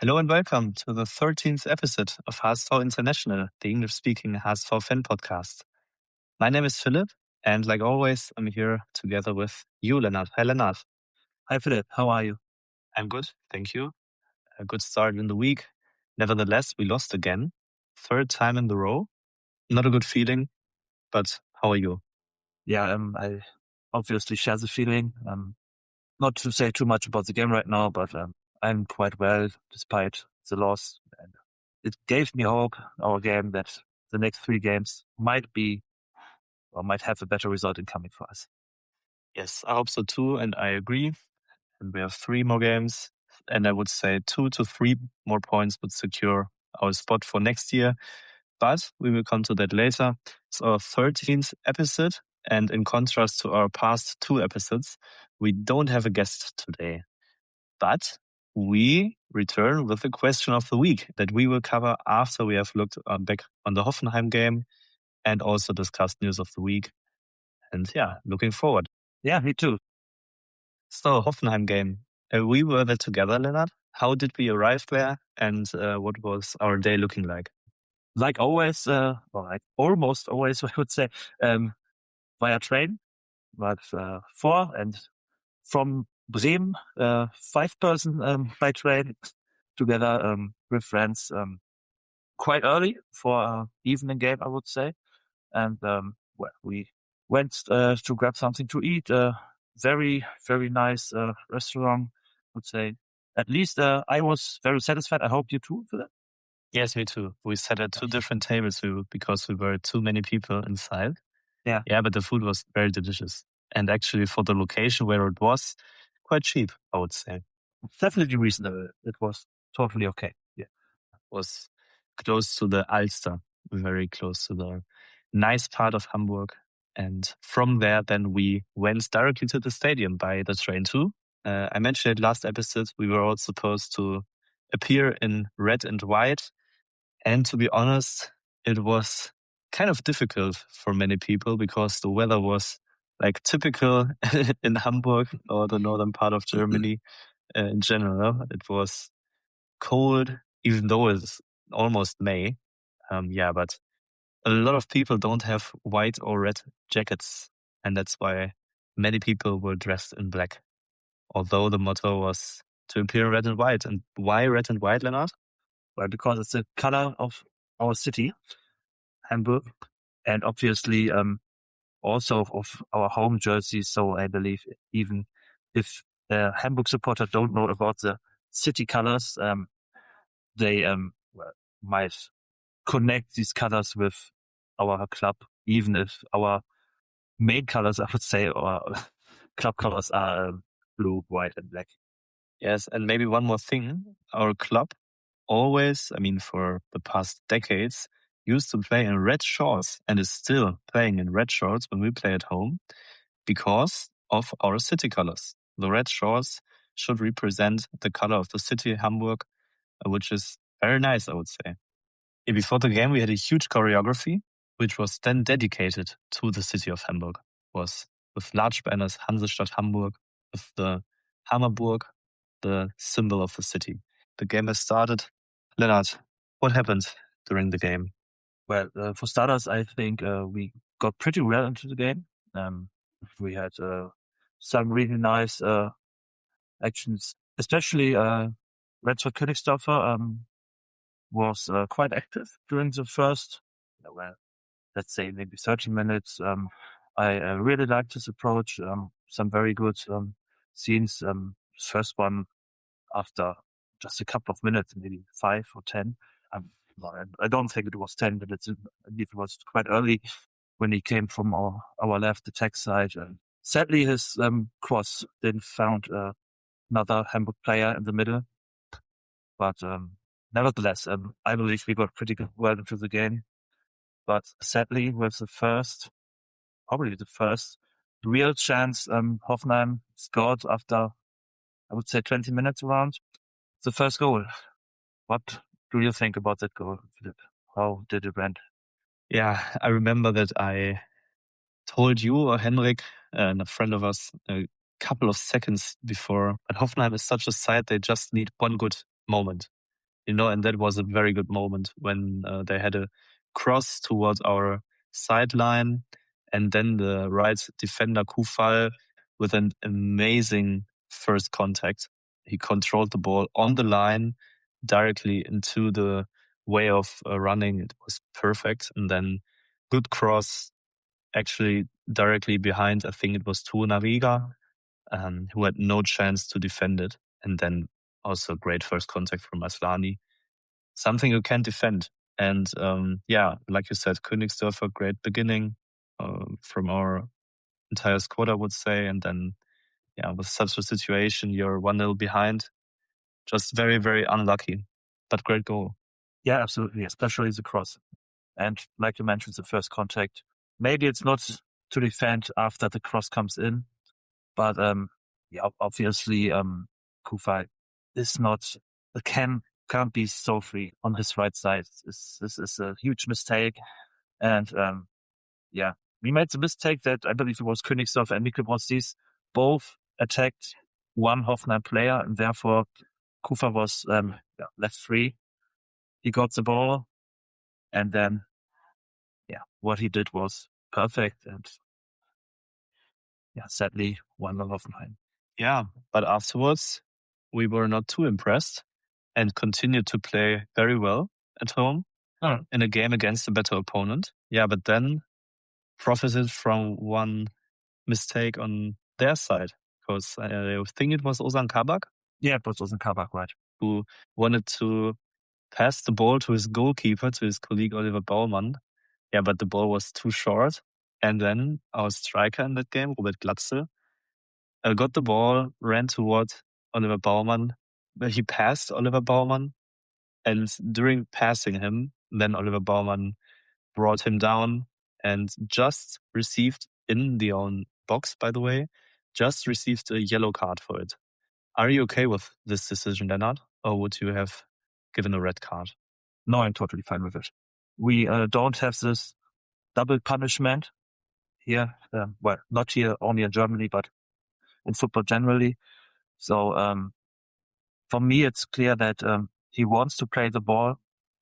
Hello and welcome to the 13th episode of HSV International, the English-speaking HSV fan podcast. My name is Philipp, and like always, I'm here together with you, Lennart. Hi, Lennart. Hi, Philipp. How are you? I'm good, thank you. A good start in the week. Nevertheless, we lost again. Third time in the row. Not a good feeling, but how are you? Yeah, I obviously share the feeling. Not to say too much about the game right now, but I'm quite well despite the loss. And it gave me hope, our game, that the next 3 games might have a better result incoming for us. Yes, I hope so too, and I agree. And we have 3 more games, and I would say 2 to 3 more points would secure our spot for next year. But we will come to that later. It's our 13th episode, and in contrast to our past 2 episodes, we don't have a guest today. But we return with the question of the week that we will cover after we have looked back on the Hoffenheim game and also discussed news of the week. And yeah, looking forward. Yeah, me too. So, Hoffenheim game. We were there together, Lennart. How did we arrive there, and what was our day looking like? Like always, or like almost always, I would say, via train, but 4, and from Bremen, 5 person by train together with friends quite early for evening game, I would say. And we went to grab something to eat. Very, very nice restaurant, I would say. At least I was very satisfied. I hope you too for that. Yes, me too. We sat at 2 different tables because we were too many people inside. Yeah, but the food was very delicious. And actually, for the location where it was, quite cheap, I would say. definitely reasonable. It was totally okay. Yeah, Was close to the Alster, very close to the nice part of Hamburg. And from there, then we went directly to the stadium by the train too. I mentioned it last episode. We were all supposed to appear in red and white. And to be honest, it was kind of difficult for many people because the weather was like typical in Hamburg or the northern part of Germany in general. It was cold, even though it's almost May. But a lot of people don't have white or red jackets. And that's why many people were dressed in black. Although the motto was to appear in red and white. And why red and white, Lennart? well, because it's the color of our city, Hamburg, and obviously also of our home jersey. So I believe even if Hamburg supporters don't know about the city colors, they might connect these colors with our club, even if our main colors, I would say, or club colors are blue, white, and black. Yes, and maybe one more thing. Our club always, for the past decades, used to play in red shorts and is still playing in red shorts when we play at home because of our city colors. The red shorts should represent the color of the city, Hamburg, which is very nice, I would say. Before the game, we had a huge choreography, which was then dedicated to the city of Hamburg. It was with large banners, Hansestadt Hamburg, with the Hammerburg, the symbol of the city. The game has started. Lennart, what happened during the game? Well, for starters, I think we got pretty well into the game. We had some really nice actions, especially Redford Königsdorfer was quite active during the first, let's say maybe 30 minutes. I really liked his approach. Some very good scenes. First one after just a couple of minutes, maybe 5 or 10. I don't think it was 10 minutes. I believe it was quite early when he came from our left attack side. Sadly, his cross didn't found another Hamburg player in the middle. But nevertheless, I believe we got pretty well into the game. But sadly, with probably the first real chance Hoffenheim scored after, I would say, 20 minutes around the first goal. What do you think about that goal, Philipp? How did it went? Yeah, I remember that I told you or Henrik, and a friend of us, a couple of seconds before, but Hoffenheim is such a side, they just need one good moment. and that was a very good moment when they had a cross towards our sideline, and then the right defender Kufal with an amazing first contact. He controlled the ball on the line directly into the way of running. It was perfect, and then good cross, actually directly behind. I think it was Tuonariga, who had no chance to defend it, and then also great first contact from Aslani. Something you can't defend. And like you said, Königsdörfer, great beginning from our entire squad, I would say. And then, with such a situation, you're 1-0 behind. Just very, very unlucky, but great goal. Yeah, absolutely, especially the cross. And like you mentioned, the first contact. Maybe it's not to defend after the cross comes in, but obviously, Kufa is not, can't be so free on his right side. This is a huge mistake. And we made the mistake that I believe it was Königsdorf and Mikkel Brossis both attacked one Hoffenheim player, and therefore Kufa was left free. He got the ball, and then what he did was perfect, and sadly 1-0 Hoffenheim. Yeah, but afterwards we were not too impressed and continued to play very well at home in a game against a better opponent. Yeah, but then profited from one mistake on their side, because I think it was Ozan Kabak. Yeah, it was Ozan Kabak, right? Who wanted to pass the ball to his goalkeeper, to his colleague Oliver Baumann. Yeah, but the ball was too short. And then our striker in that game, Robert Glatze, got the ball, ran toward Oliver Baumann. He passed Oliver Baumann. And during passing him, then Oliver Baumann brought him down and just received, in the own box, by the way, just received a yellow card for it. Are you okay with this decision, Lennart? Or would you have given a red card? No, I'm totally fine with it. We don't have this double punishment here. Well, not here, only in Germany, but in football generally. So for me, it's clear that he wants to play the ball.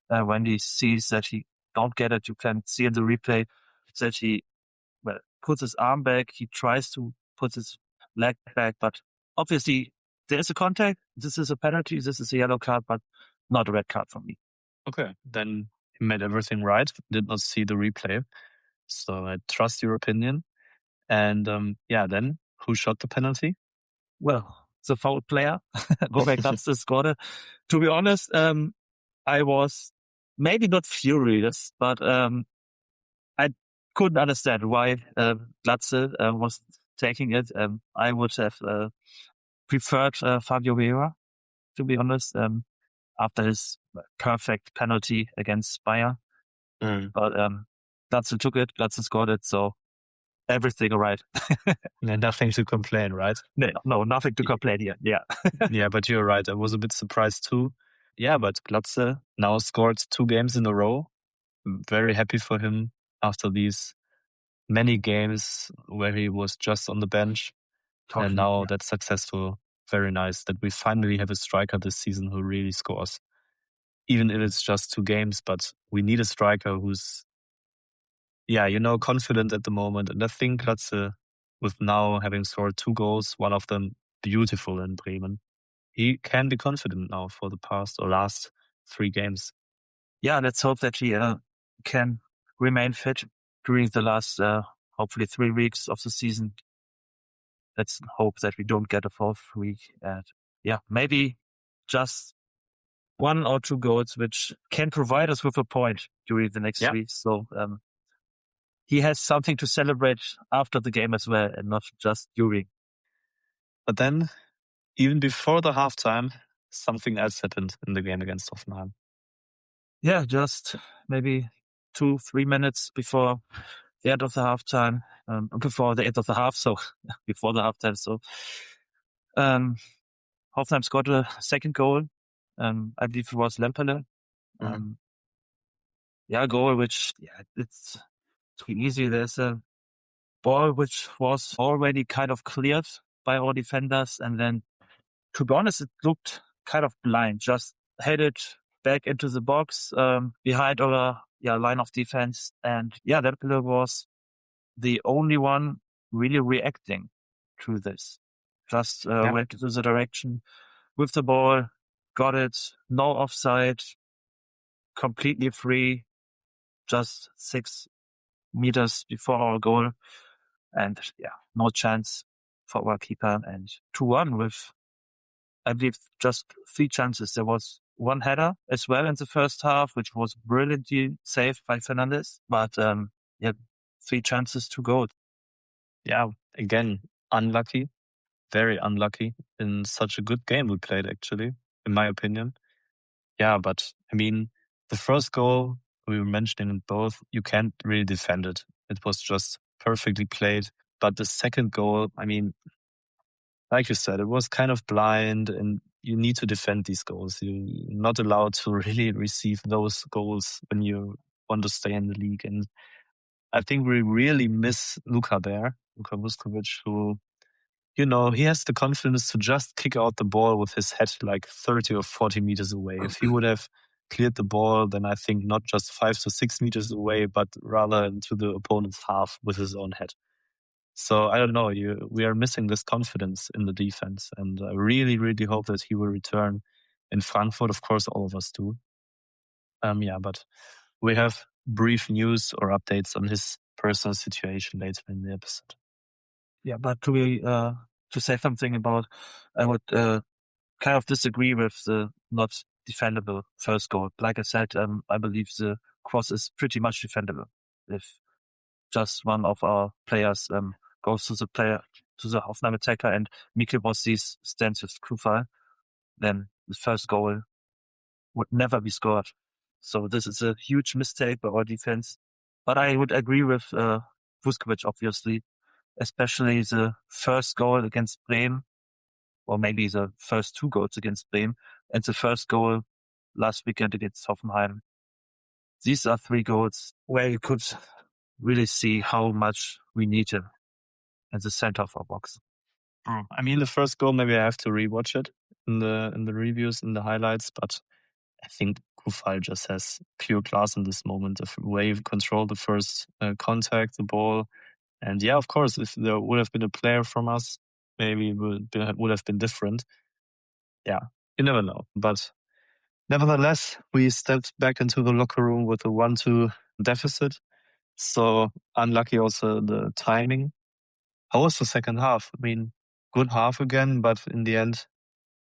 When he sees that he don't get it, you can see in the replay that he puts his arm back. He tries to put his leg back, but obviously there is a contact. This is a penalty. This is a yellow card, but not a red card for me. Okay, then he made everything right. Did not see the replay, so I trust your opinion. And then who shot the penalty? Well, the foul player, Robert Glatze, scored it. To be honest, I was maybe not furious, but I couldn't understand why Glatze was taking it. I would have preferred Fabio Vieira, to be honest, after his perfect penalty against Bayer. But Glatze took it, Glatze scored it, so everything all right. Nothing to complain, right? No, nothing to complain here. Yeah. Yeah, but you're right. I was a bit surprised too. Yeah, but Glatze now scored 2 games in a row. Very happy for him after these many games where he was just on the bench. And now that's successful. Very nice that we finally have a striker this season who really scores. Even if it's just 2 games, but we need a striker who's, confident at the moment. And I think Glatze, with now having scored 2 goals, one of them beautiful in Bremen, he can be confident now for the last 3 games. Yeah, let's hope that he can remain fit during the last, hopefully 3 weeks of the season. Let's hope that we don't get a 4th week. And maybe just 1 or 2 goals, which can provide us with a point during the next weeks. So he has something to celebrate after the game as well, and not just during. But then, even before the halftime, something else happened in the game against Hoffenheim. Yeah, just maybe 2-3 minutes before the end of the halftime, before the end of the half, so before the halftime. So Hoffenheim scored a second goal. I believe it was Lempele. Goal, which, it's too easy. There's a ball which was already kind of cleared by our defenders. And then, to be honest, it looked kind of blind. Just headed back into the box behind our line of defense. And that player was the only one really reacting to this. Just went into the direction with the ball, got it, no offside, completely free, just 6 meters before our goal. And no chance for our keeper. And 2-1 with, I believe, just 3 chances. There was one header as well in the first half, which was brilliantly saved by Fernandes. But 3 chances to go. Yeah, again, unlucky, very unlucky in such a good game we played, actually, in my opinion. Yeah, but I mean, the first goal, we were mentioning it both, you can't really defend it. It was just perfectly played. But the second goal, I mean, like you said, it was kind of blind, and you need to defend these goals. You're not allowed to really receive those goals when you want to stay in the league. And I think we really miss Luka Vuskovic, who, he has the confidence to just kick out the ball with his head like 30 or 40 meters away. If he would have cleared the ball, then I think not just 5 to 6 meters away, but rather into the opponent's half with his own head. So I don't know, we are missing this confidence in the defense, and I really, really hope that he will return in Frankfurt. Of course, all of us do. But we have brief news or updates on his personal situation later in the episode. Yeah, but to say something about, I would kind of disagree with the not defendable first goal. Like I said, I believe the cross is pretty much defendable. If just one of our players goes to the Hoffenheim attacker and Mikkel Bossi's stands with Kufal, then the first goal would never be scored. So this is a huge mistake by our defense. But I would agree with Vuskovic, obviously, especially the first goal against Bremen, or maybe the first 2 goals against Bremen, and the first goal last weekend against Hoffenheim. These are 3 goals where you could really see how much we need him in the center of our box. I mean, the first goal, maybe I have to rewatch it in the reviews, in the highlights, but I think Kufal just has pure class in this moment. The way he controlled the first contact, the ball. And yeah, of course, if there would have been a player from us, maybe it would have been different. Yeah, you never know. But nevertheless, we stepped back into the locker room with a 1-2 deficit. So unlucky also the timing. How was the second half? I mean, good half again, but in the end,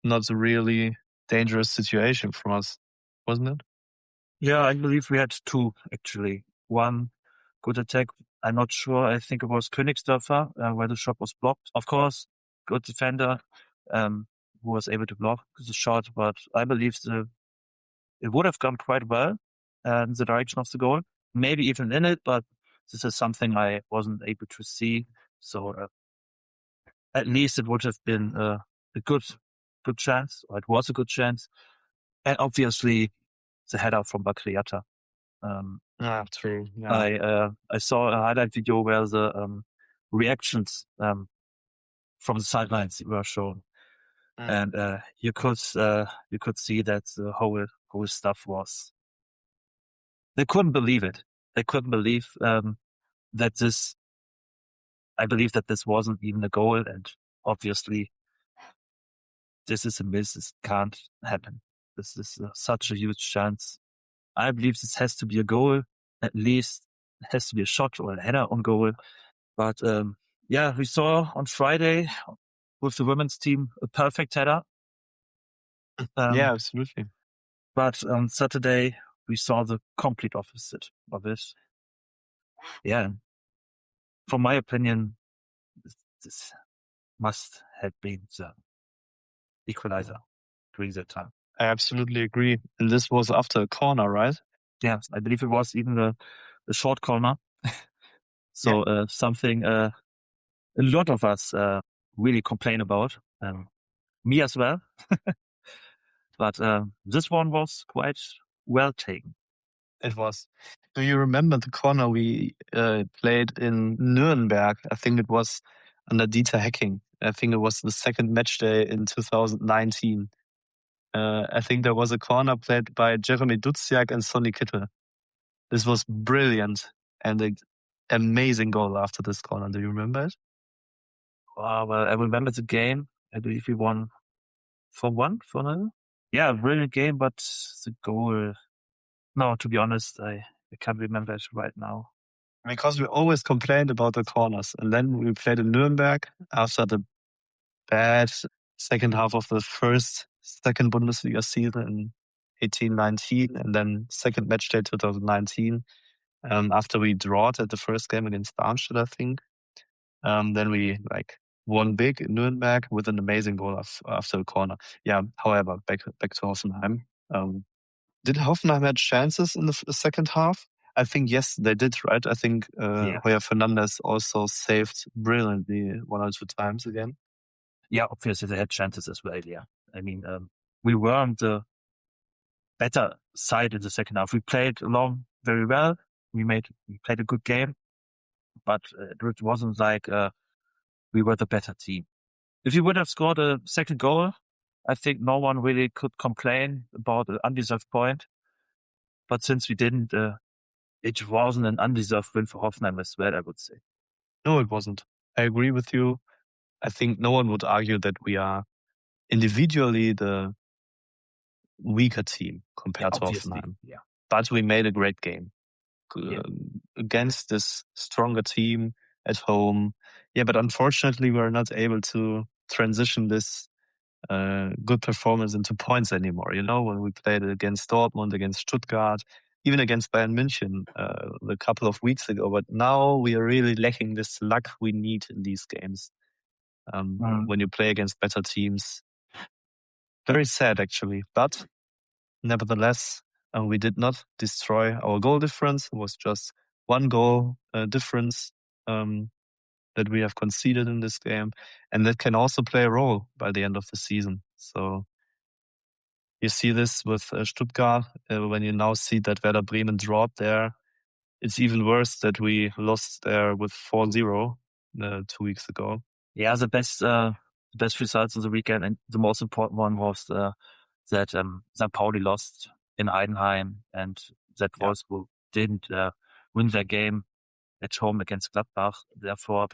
not a really dangerous situation for us, wasn't it? Yeah, I believe we had 2, actually. One good attack. I'm not sure. I think it was Königsdörfer, where the shot was blocked. Of course, good defender who was able to block the shot, but I believe it would have gone quite well in the direction of the goal. Maybe even in it, but this is something I wasn't able to see. So at least it would have been a good chance, or it was a good chance. And obviously, the header from Bakriata. True. Yeah. I saw a highlight video where the reactions from the sidelines were shown, and you could see that the whole stuff was. They couldn't believe it. They couldn't believe that this. I believe that this wasn't even a goal, and obviously, this is a miss. This can't happen. This is such a huge chance. I believe this has to be a goal. At least it has to be a shot or a header on goal. But we saw on Friday with the women's team a perfect header. Yeah, absolutely. But on Saturday, we saw the complete opposite of this. Yeah. From my opinion, this must have been the equalizer during that time. I absolutely agree. And this was after a corner, right? Yeah, I believe it was even a short corner. So something a lot of us really complain about. Me as well. But this one was quite well taken. It was. Do you remember the corner we played in Nuremberg? I think it was under Dieter Hecking. I think it was the second match day in 2019. I think there was a corner played by Jeremy Duziak and Sonny Kittel. This was brilliant and an amazing goal after this corner. Do you remember it? Well, I remember the game. I believe we won 4-1, 4-0. Yeah, brilliant game, but the goal. No, to be honest, I can't remember it right now. Because we always complained about the corners. And then we played in Nuremberg after the bad second half of the second Bundesliga season in 18-19, and then second match day 2019. After we drawed at the first game against Darmstadt, I think. Then we won big in Nuremberg with an amazing goal after the corner. Yeah, however, back to Hoffenheim. Did Hoffenheim have chances in the second half? I think yes, they did, right? I think Heuer Fernandez also saved brilliantly 1 or 2 times again. Yeah, obviously they had chances as well. Yeah, I mean, we were on the better side in the second half. We played along very well. We played a good game, but it wasn't like we were the better team. If you would have scored a second goal, I think no one really could complain about an undeserved point. But since we didn't, it wasn't an undeserved win for Hoffenheim as well, I would say. No, it wasn't. I agree with you. I think no one would argue that we are individually the weaker team compared to Hoffenheim. Yeah. But we made a great game against this stronger team at home. Yeah, but unfortunately, we're not able to transition this good performance into points anymore. You know, when we played against Dortmund, against Stuttgart, even against Bayern München a couple of weeks ago. But now we are really lacking this luck we need in these games. When you play against better teams. Very sad, actually. But nevertheless, we did not destroy our goal difference. It was just 1 goal difference that we have conceded in this game. And that can also play a role by the end of the season. So you see this with Stuttgart. When you now see that Werder Bremen dropped there, it's even worse that we lost there with 4-0 2 weeks ago. Yeah, the best results of the weekend, and the most important one was that St. Pauli lost in Heidenheim, and that Wolfsburg didn't win their game at home against Gladbach. Therefore,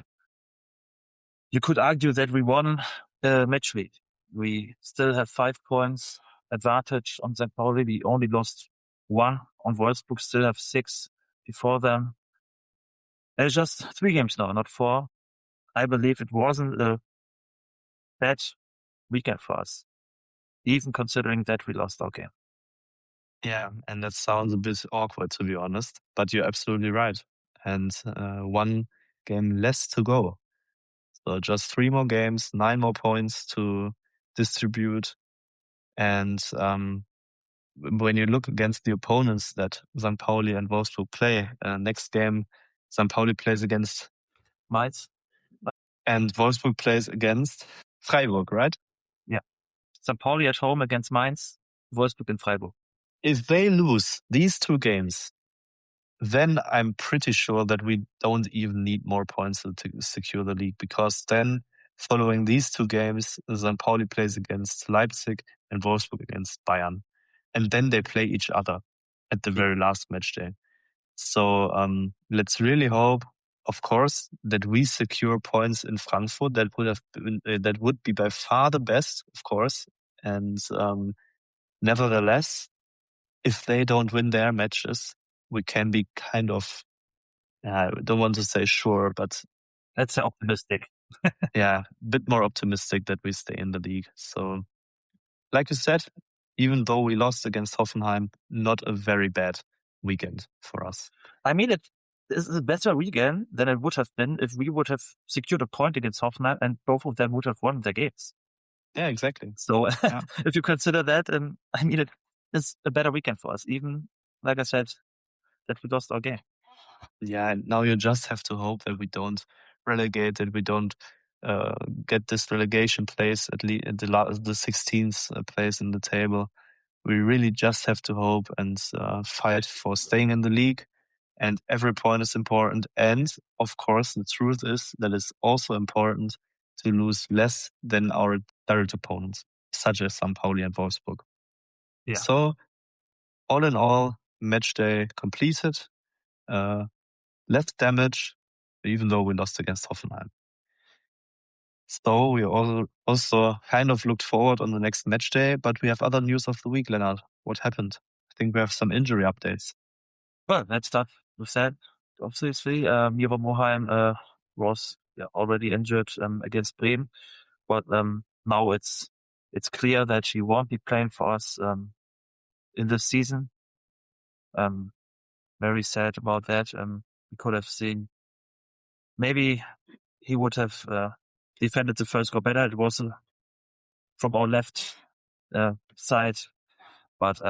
you could argue that we won match week. We still have 5 points advantage on St. Pauli. We only lost 1 on Wolfsburg, still have 6 before them. There's just 3 games now, not 4. I believe it wasn't a bad weekend for us, even considering that we lost our game. Yeah, and that sounds a bit awkward, to be honest, but you're absolutely right. And 1 game less to go. So just 3 more games, 9 more points to distribute. And when you look against the opponents that St. Pauli and Wolfsburg play, next game, St. Pauli plays against Mainz. And Wolfsburg plays against Freiburg, right? Yeah. St. Pauli at home against Mainz, Wolfsburg and Freiburg. If they lose these 2 games, then I'm pretty sure that we don't even need more points to secure the league, because then following these 2 games, St. Pauli plays against Leipzig and Wolfsburg against Bayern. And then they play each other at the very last match day. So let's really hope, of course, that we secure points in Frankfurt. That would be by far the best, of course. And nevertheless, if they don't win their matches, we can be kind of, I don't want to say sure, but let's say optimistic. Yeah, a bit more optimistic that we stay in the league. So, like you said, even though we lost against Hoffenheim, not a very bad weekend for us. I mean, this is a better weekend than it would have been if we would have secured a point against Hoffenheim and both of them would have won their games. Yeah, exactly. So if you consider that, I mean, it's a better weekend for us, even, like I said, that we lost our game. Yeah, and now you just have to hope that we don't relegate, that we don't get this relegation place at least at the 16th place in the table. We really just have to hope and fight for staying in the league. And every point is important. And of course, the truth is that it's also important to lose less than our direct opponents, such as St. Pauli and Wolfsburg. Yeah. So all in all, match day completed. Less damage, even though we lost against Hoffenheim. So we also kind of looked forward on the next match day, but we have other news of the week, Lennart. What happened? I think we have some injury updates. Well, let's start with that. Obviously, Miro Moheim was already injured against Bremen, but now it's clear that he won't be playing for us in this season. Very sad about that. We could have seen maybe he would have defended the first goal better. It was from our left side, but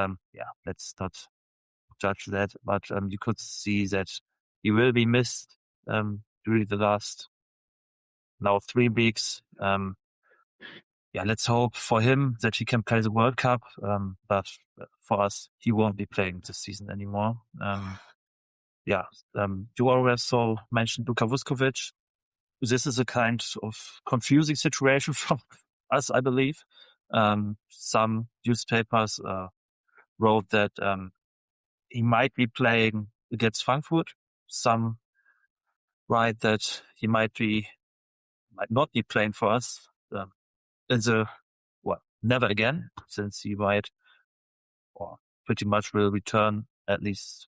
let's not judge that. But you could see that he will be missed during the last now 3 weeks. Let's hope for him that he can play the World Cup. But for us, he won't be playing this season anymore. You already mentioned Luka Vuskovic. This is a kind of confusing situation for us, I believe. Some newspapers wrote that he might be playing against Frankfurt. Some write that he might not be playing for us never again, since he might or pretty much will return, at least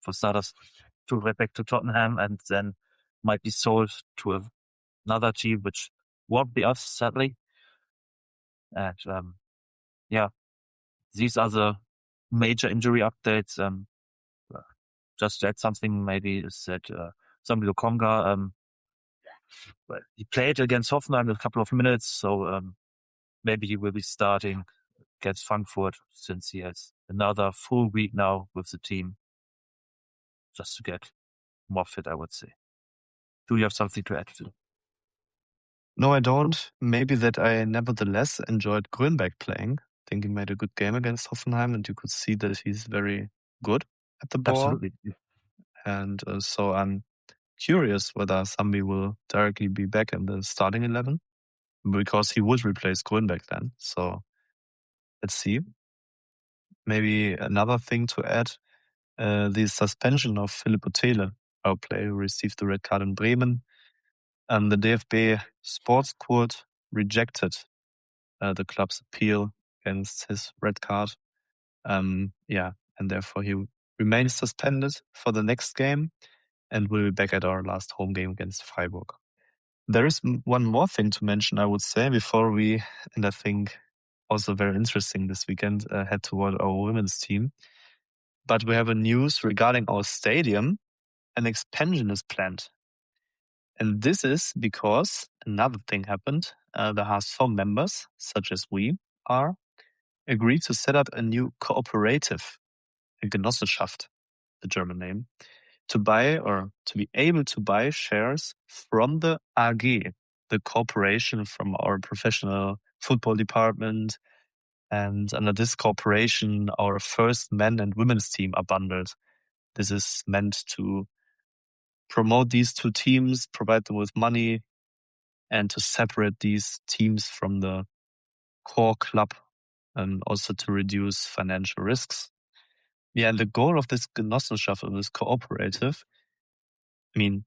for starters, back to Tottenham, and then might be sold to another team, which won't be us, sadly. And these are the major injury updates. Just to add something, maybe is that Sambi Lokonga, he played against Hoffenheim in a couple of minutes, so maybe he will be starting against Frankfurt, since he has another full week now with the team, just to get more fit, I would say. Do you have something to add to? No, I don't. Maybe that I nevertheless enjoyed Grönberg playing. I think he made a good game against Hoffenheim, and you could see that he's very good at the ball. Absolutely. And so I'm curious whether Sambi will directly be back in the starting 11, because he would replace Grönberg then. So let's see. Maybe another thing to add, the suspension of Philipp Otele, our player who received the red card in Bremen. The DFB Sports Court rejected the club's appeal against his red card. And therefore he remains suspended for the next game and will be back at our last home game against Freiburg. There is one more thing to mention, I would say, before we, and I think also very interesting this weekend, head toward our women's team. But we have a news regarding our stadium. An expansion is planned. And this is because another thing happened. The HSV members, such as we are, agreed to set up a new cooperative, a Genossenschaft, the German name, to buy or to be able to buy shares from the AG, the corporation from our professional football department. And under this corporation, our first men and women's team are bundled. This is meant to promote these two teams, provide them with money, and to separate these teams from the core club, and also to reduce financial risks. And the goal of this Genossenschaft, of this cooperative, to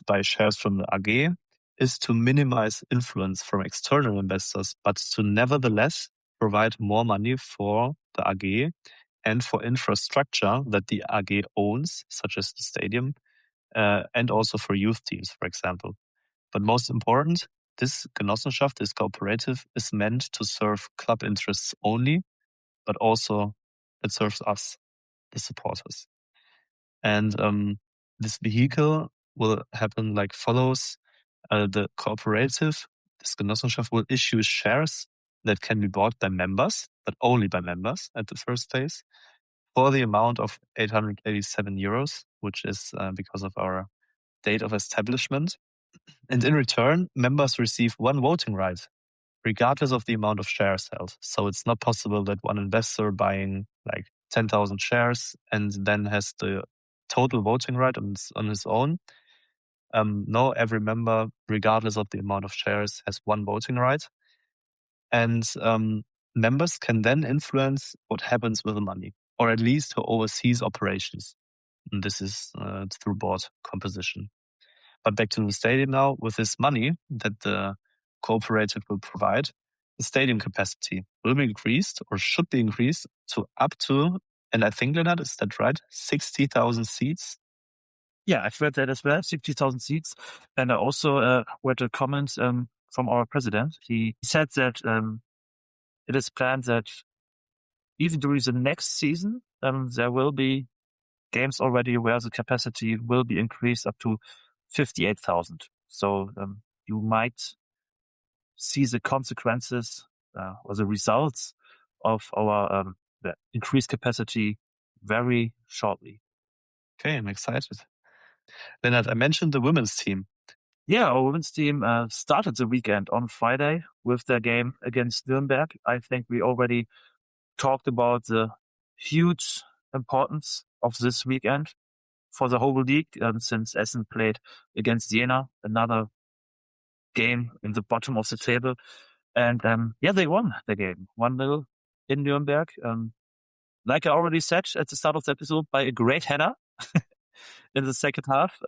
buy shares from the AG, is to minimize influence from external investors, but to nevertheless provide more money for the AG and for infrastructure that the AG owns, such as the stadium, and also for youth teams, for example. But most important, this Genossenschaft, this cooperative, is meant to serve club interests only, but also it serves us, the supporters. And this vehicle will happen like follows. The cooperative, this Genossenschaft, will issue shares that can be bought by members, but only by members at the first phase, for the amount of 887 euros, which is because of our date of establishment. And in return, members receive one voting right, regardless of the amount of shares held. So it's not possible that one investor buying like 10,000 shares and then has the total voting right on his own. No, every member, regardless of the amount of shares, has one voting right. And members can then influence what happens with the money, or at least who oversees operations. And this is through board composition. But back to the stadium now. With this money that the cooperative will provide, the stadium capacity will be increased or should be increased to up to, and I think, Lennart, is that right? 60,000 seats? Yeah, I've read that as well, 60,000 seats. And I also read a comment from our president. He said that it is planned that even during the next season, there will be games already where the capacity will be increased up to 58,000. So you might see the consequences or the results of our the increased capacity very shortly. Okay, I'm excited. Lennart, I mentioned the women's team. Yeah, our women's team started the weekend on Friday with their game against Nuremberg. I think we already talked about the huge importance of this weekend for the whole league, since Essen played against Jena, another game in the bottom of the table. And yeah, they won the game 1-0 in Nuremberg. Like I already said at the start of the episode, by a great header in the second half.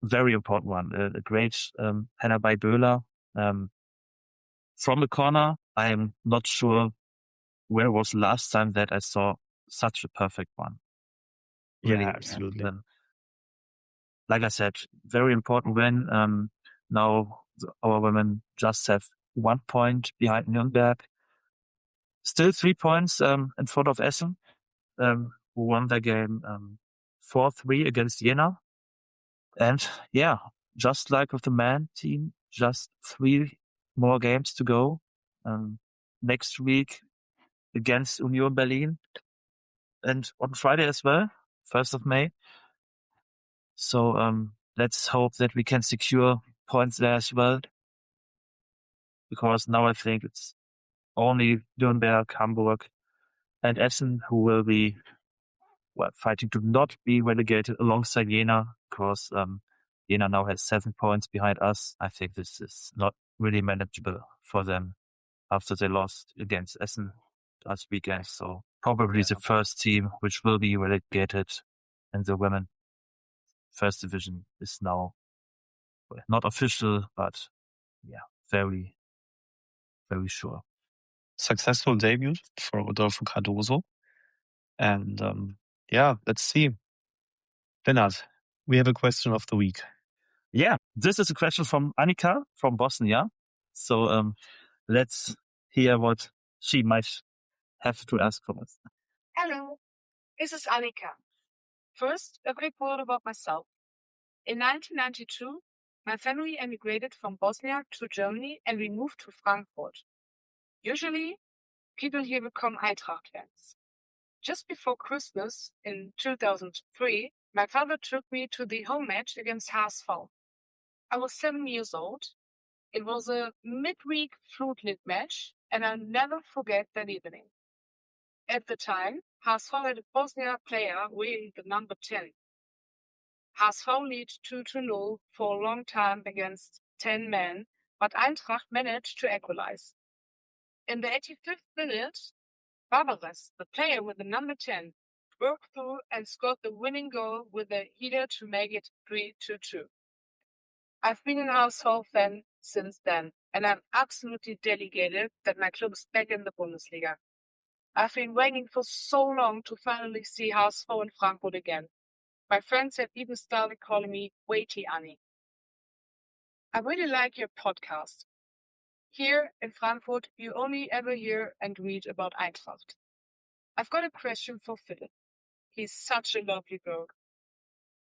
Very important one. A great header by Böhler from a corner. I'm not sure where it was last time that I saw such a perfect one. Really, yeah, absolutely. Like I said, very important win. Now our women just have 1 point behind Nuremberg. Still 3 points in front of Essen, who won their game 4-3 against Jena. And yeah, just like with the men team, just 3 more games to go. Next week against Union Berlin, and on Friday as well, 1st of May. So let's hope that we can secure points there as well, because now I think it's only Nuremberg, Hamburg, and Essen who will be fighting to not be relegated alongside Jena, because Jena now has 7 points behind us. I think this is not really manageable for them after they lost against Essen last weekend. So probably the first team which will be relegated in the women first division is now not official, but yeah, very, very sure. Successful debut for Rodolfo Cardoso. And yeah, let's see. Lennart, we have a question of the week. Yeah, this is a question from Annika from Bosnia. So let's hear what she might have to ask from us. Hello, this is Annika. First, a quick word about myself. In 1992, my family emigrated from Bosnia to Germany and we moved to Frankfurt. Usually, people here become Eintracht fans. Just before Christmas in 2003, my father took me to the home match against HSV. I was 7 years old. It was a midweek Flutlicht match, and I'll never forget that evening. At the time, HSV had a Bosnia player wearing the number 10. HSV lead 2-0 for a long time against 10 men, but Eintracht managed to equalize. In the 85th minute, Barbares, the player with the number 10, broke through and scored the winning goal with a header to make it 3-2. I've been an HSV fan since then, and I'm absolutely delighted that my club is back in the Bundesliga. I've been waiting for so long to finally see HSV in Frankfurt again. My friends have even started calling me Waity Annie. I really like your podcast. Here in Frankfurt, you only ever hear and read about Eintracht. I've got a question for Philipp. He's such a lovely girl.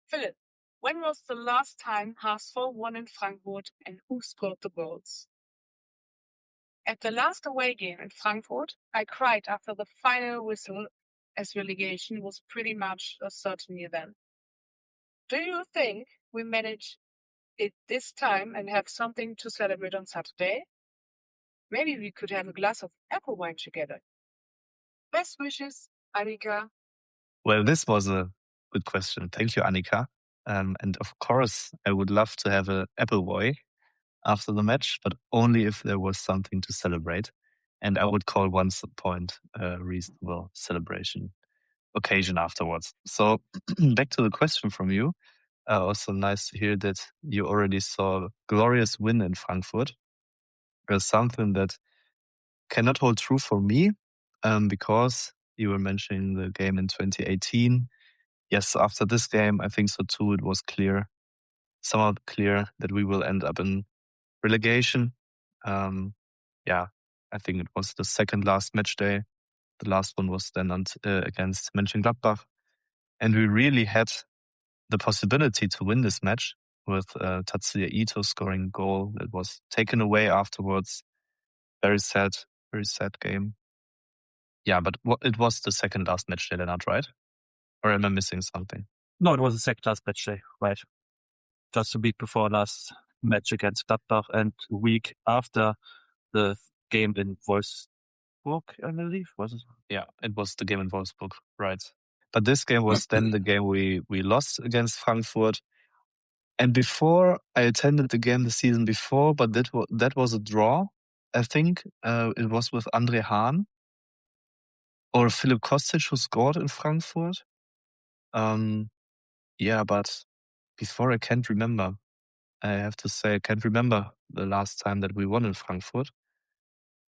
Philipp, when was the last time HSV won in Frankfurt and who scored the goals? At the last away game in Frankfurt, I cried after the final whistle, as relegation was pretty much a certain event. Do you think we manage it this time and have something to celebrate on Saturday? Maybe we could have a glass of apple wine together. Best wishes, Annika. Well, this was a good question. Thank you, Annika. And of course, I would love to have an Appleboy after the match, but only if there was something to celebrate. And I would call 1 point a reasonable celebration occasion afterwards. So back to the question from you. Also nice to hear that you already saw a glorious win in Frankfurt. There's something that cannot hold true for me because you were mentioning the game in 2018. Yes, after this game, I think so too. It was somewhat clear that we will end up in relegation. Yeah, I think it was the second last match day. The last one was then against Mönchengladbach. And we really had the possibility to win this match with Tatsuya Ito scoring a goal that was taken away afterwards. Very sad game. Yeah, but it was the second last match day, Lennart, right? Or am I missing something? No, it was the second last match day, right? Just a week before last match against Gladbach and a week after the game in Wolfsburg, I believe, was it? Yeah, it was the game in Wolfsburg, right. But this game was then the game we lost against Frankfurt. And before, I attended the game the season before, but that was a draw, I think. It was with Andre Hahn or Philipp Kostic who scored in Frankfurt. Yeah, but before I can't remember. I have to say I can't remember the last time that we won in Frankfurt.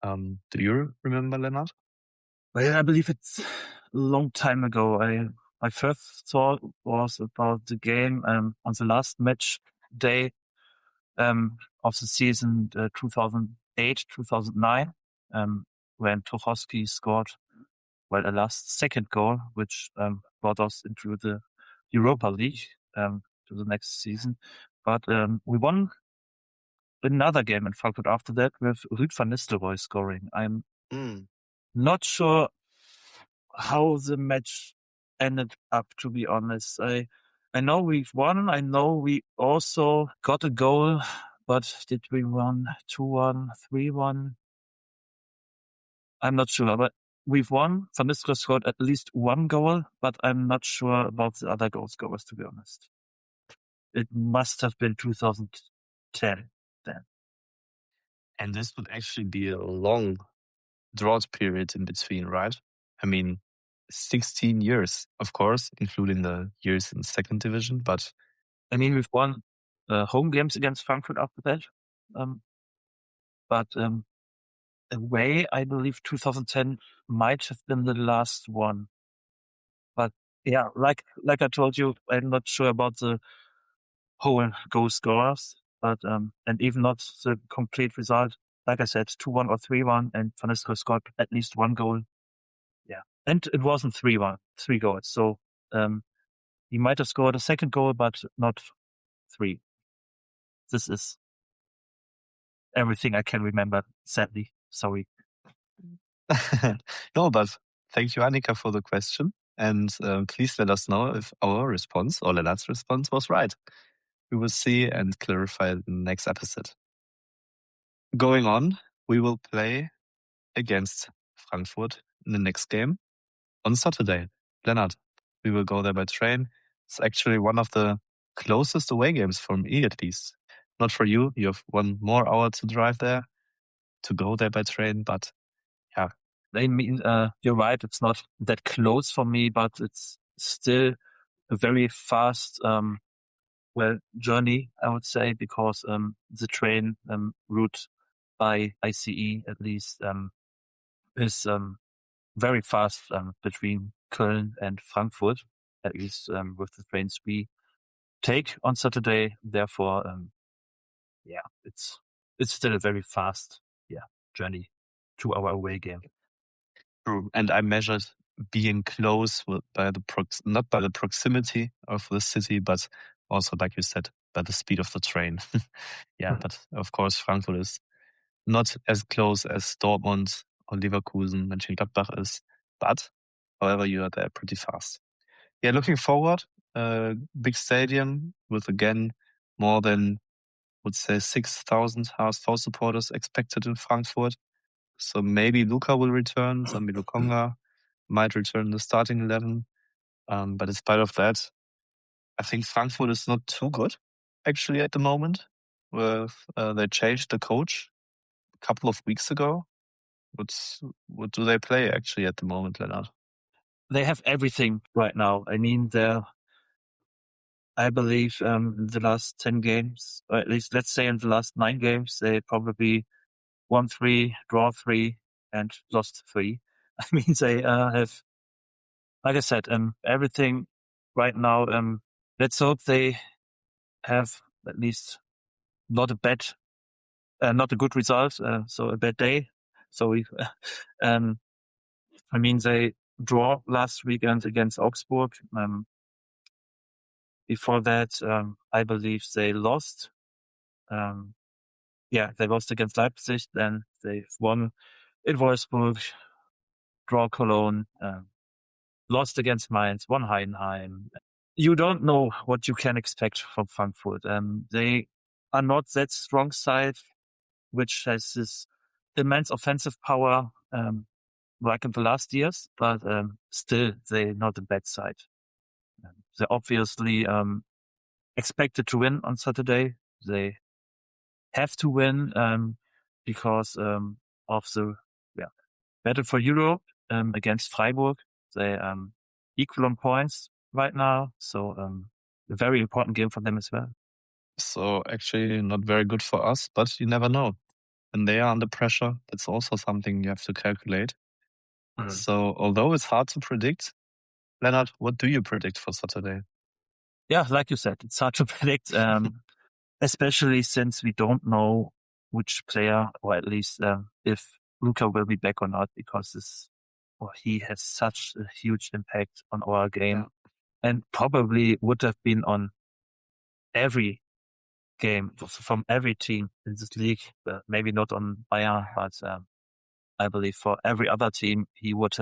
Do you remember, Lennart? Well, I believe it's a long time ago. My first thought was about the game on the last match day of the season 2008-2009 when Tucholsky scored a last second goal, which brought us into the Europa League to the next season. But we won another game in Frankfurt after that with Ruud van Nistelrooy scoring. I'm not sure how the match ended up, to be honest. I know we've won. I know we also got a goal, but did we win 2-1, 3-1? I'm not sure, but we've won. Van Nistelrooy scored at least one goal, but I'm not sure about the other goal scorers, to be honest. It must have been 2010 then. And this would actually be a long drought period in between, right? I mean, 16 years, of course, including the years in second division, but I mean, we've won home games against Frankfurt after that. But away, I believe 2010 might have been the last one. But yeah, like I told you, I'm not sure about the whole goal scorers, but and even not the complete result. Like I said, 2-1 or 3-1, and Van Nistelrooy scored at least one goal. Yeah, and it wasn't 3-1, 3 goals. So he might have scored a second goal, but not 3. This is everything I can remember. Sadly, sorry. No, but thank you, Annika, for the question. And please let us know if our response or Lennart's response was right. We will see and clarify in the next episode. Going on, we will play against Frankfurt in the next game on Saturday. Lennart, we will go there by train. It's actually one of the closest away games for me, at least. Not for you. You have 1 more hour to drive there, to go there by train. But yeah. I mean, you're right. It's not that close for me, but it's still a very fast, journey, I would say, because the train route by ICE at least is very fast between Köln and Frankfurt, at least with the trains we take on Saturday. Therefore, yeah, it's still a very fast journey to our away game. True. And I measured being close by not by the proximity of the city, but also, like you said, by the speed of the train. Yeah, but of course, Frankfurt is not as close as Dortmund or Leverkusen, Mönchengladbach is. But, however, you are there pretty fast. Yeah, looking forward, big stadium with, again, more than, would say, 6,000 HSV supporters expected in Frankfurt. So maybe Luka will return, Zambi Lukonga might return in the starting 11. But in spite of that, I think Frankfurt is not too good, actually, at the moment. They changed the coach a couple of weeks ago. what do they play actually at the moment, Lennart? They have everything right now. I mean, I believe in the last 10 games, or at least let's say in the last 9 games, they probably won 3, draw 3, and lost 3. I mean, they have, like I said, everything right now. Let's hope they have at least not a good result, so a bad day. So I mean, they draw last weekend against Augsburg. Before that, I believe they lost. They lost against Leipzig. Then they've won in Wolfsburg, draw Cologne, lost against Mainz, won Heidenheim. You don't know what you can expect from Frankfurt. They are not that strong side, which has this immense offensive power, like in the last years, but still they're not a bad side. They're obviously expected to win on Saturday. They have to win because of the battle for Europe against Freiburg. They equal on points right now, so a very important game for them as well. So actually not very good for us, but you never know. When they are under pressure, that's also something you have to calculate. So although it's hard to predict, Lennart, what do you predict for Saturday? Yeah, like you said, it's hard to predict, especially since we don't know which player, or at least if Luka will be back or not, because he has such a huge impact on our game, and probably would have been on every game from every team in this league. Maybe not on Bayern, but I believe for every other team he would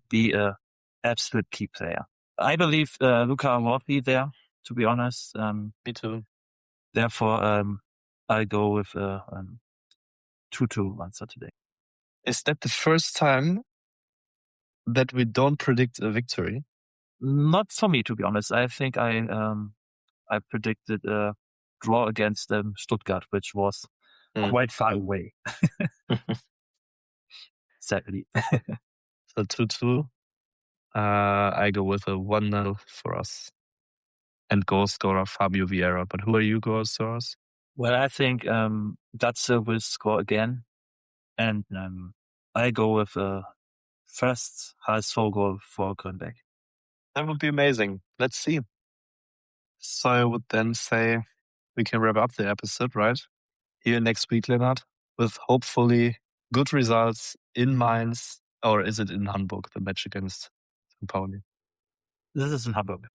be a absolute key player. I believe Luka will be there, to be honest. Me too. Therefore, I go with 2-2 on Saturday. Is that the first time that we don't predict a victory? Not for me, to be honest. I think I predicted a draw against Stuttgart, which was quite far away. Sadly. So 2-2. I go with a 1-0 for us. And goal scorer Fabio Vieira. But who are you goal scorers? Well, I think Datze will score again. And I go with first HSV goal for Grünbeck. That would be amazing. Let's see. So I would then say we can wrap up the episode, right? Here next week, Lennart, with hopefully good results in Mainz. Or is it in Hamburg, the match against St. Pauli? This is in Hamburg.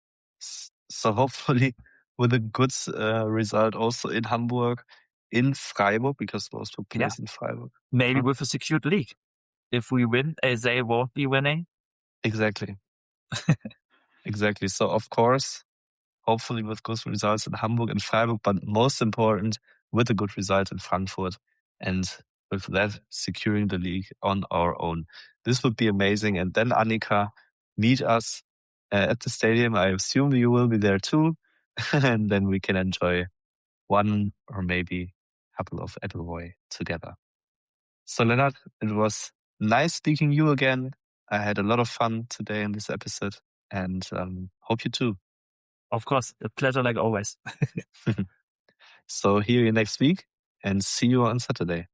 So hopefully with a good result also in Hamburg, in Freiburg, because Wolfsburg plays in Freiburg. Maybe with a secured league. If we win, they won't be winning. Exactly. Exactly. So of course, hopefully with good results in Hamburg and Freiburg, but most important, with a good result in Frankfurt. And with that, securing the league on our own. This would be amazing. And then, Annika, meet us at the stadium. I assume you will be there too. And then we can enjoy one or maybe a couple of Appleboy together. So, Lennart, it was nice speaking to you again. I had a lot of fun today in this episode and hope you too. Of course, a pleasure like always. So hear you next week and see you on Saturday.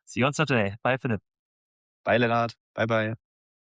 See you on Saturday. Bye, Philipp. Bye, Lennart. Bye-bye.